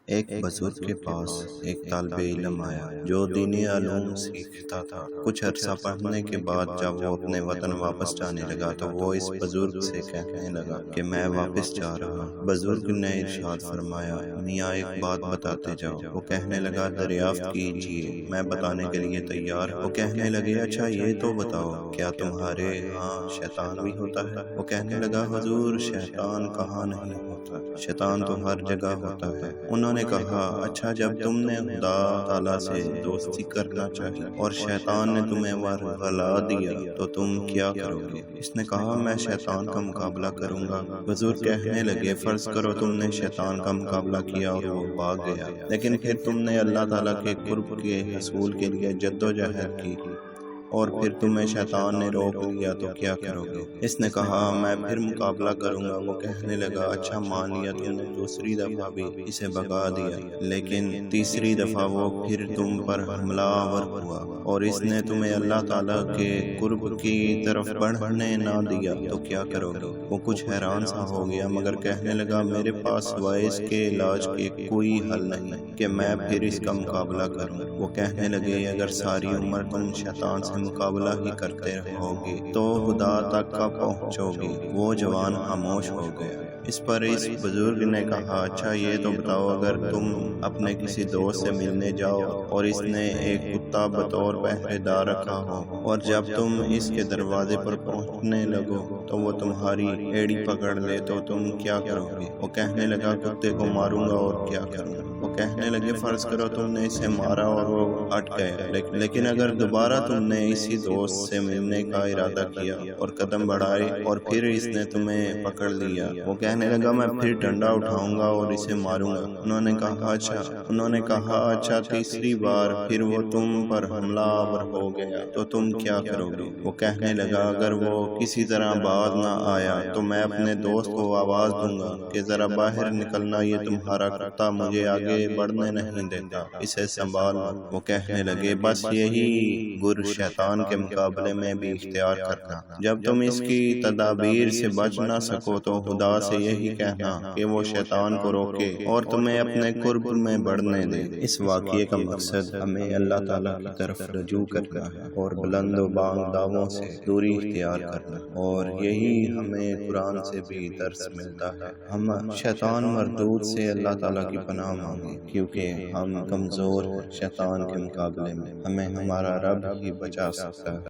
ایک بزرگ کے پاس ایک طالب علم آیا جو دینی علوم سیکھتا تھا۔ کچھ عرصہ پڑھنے کے بعد جب وہ اپنے وطن واپس جانے لگا تو وہ اس بزرگ سے کہنے لگا کہ میں واپس جا رہا ہوں۔ بزرگ نے ارشاد فرمایا، میاں ایک بات بتاتے جاؤ۔ وہ کہنے لگا، دریافت کیجیے، میں بتانے کے لیے تیار ہوں۔ وہ کہنے لگے، اچھا یہ تو بتاؤ، کیا تمہارے ہاں شیطان بھی ہوتا ہے؟ وہ کہنے لگا، حضور شیطان کہاں نہیں ہوتا، شیطان تو ہر جگہ ہوتا ہے۔ انہوں نے کہا، اچھا جب تم نے خدا تعالیٰ سے دوستی کرنا چاہی اور شیطان نے تمہیں ورغلا دیا تو تم کیا کرو گے؟ اس نے کہا، میں شیطان کا مقابلہ کروں گا۔ بزرگ کہنے لگے، فرض کرو تم نے شیطان کا مقابلہ کیا اور وہ بھاگ گیا، لیکن پھر تم نے اللہ تعالیٰ کے قرب کے حصول کے لیے جدوجہد کی اور پھر تمہیں شیطان نے روک لیا تو کیا کرو گے؟ اس نے کہا، میں پھر مقابلہ کروں گا۔ وہ کہنے لگا، اچھا مان لیا تم نے دوسری دفعہ بھی اسے بھگا دیا، لیکن تیسری دفعہ وہ پھر تم پر حملہ آور ہوا اور اس نے تمہیں اللہ تعالیٰ کے قرب کی طرف بڑھنے نہ دیا تو کیا کرو گے؟ وہ کچھ حیران سا ہو گیا مگر کہنے لگا، میرے پاس سوائے اس کے علاج کے کوئی حل نہیں کہ میں پھر اس کا مقابلہ کروں۔ وہ کہنے لگے، اگر ساری عمر تم شیطان سے مقابلہ ہی کرتے رہو گے تو خدا تک کا پہنچو گے۔ وہ جوان خاموش ہو گیا۔ اس پر اس بزرگ نے کہا، اچھا یہ تو بتاؤ، اگر تم اپنے کسی دوست سے ملنے جاؤ اور اس نے ایک کتا بطور پہرے دار رکھا ہو اور جب تم اس کے دروازے پر پہنچنے لگو تو وہ تمہاری ایڑی پکڑ لے تو تم کیا کرو گے؟ وہ کہنے لگا، کتے کو ماروں گا اور کیا کروں گا۔ وہ کہنے لگے، فرض کرو تم نے اسے مارا اور وہ ہٹ گیا، لیکن اگر دوبارہ تم نے اسی دوست سے ملنے کا ارادہ کیا اور قدم بڑھائے اور پھر اس نے تمہیں پکڑ لیا، وہ کہنے لگا، میں پھر ڈنڈا اٹھاؤں گا اور اسے ماروں گا۔ انہوں نے کہا، اچھا تیسری بار پھر وہ تم پر حملہ آور ہو گیا تو تم کیا کرو گے؟ وہ کہنے لگا، اگر وہ کسی طرح باز نہ آیا تو میں اپنے دوست کو آواز دوں گا کہ ذرا باہر نکلنا، یہ تمہارا کتا مجھے آگے بڑھنے نہیں دیتا، اسے سنبھالنا۔ وہ کہنے لگے، بس یہی گر شیطان کے مقابلے میں بھی اختیار کرنا۔ جب تم اس کی تدابیر سے بچ نہ سکو تو خدا سے یہی کہنا کہ وہ شیطان کو روکے اور تمہیں اپنے قرب میں بڑھنے دے۔ اس واقعے کا مقصد ہمیں اللہ تعالیٰ کی طرف رجوع کرنا ہے اور بلند و بانگ دعووں سے دوری اختیار کرنا، اور یہی ہمیں قرآن سے بھی درس ملتا ہے۔ ہم شیطان مردود سے اللہ تعالیٰ کی پناہ مانگیں کیونکہ ہم کمزور ہیں۔ شیطان کے مقابلے میں ہمیں ہمارا رب ہی بچا سکتا ہے۔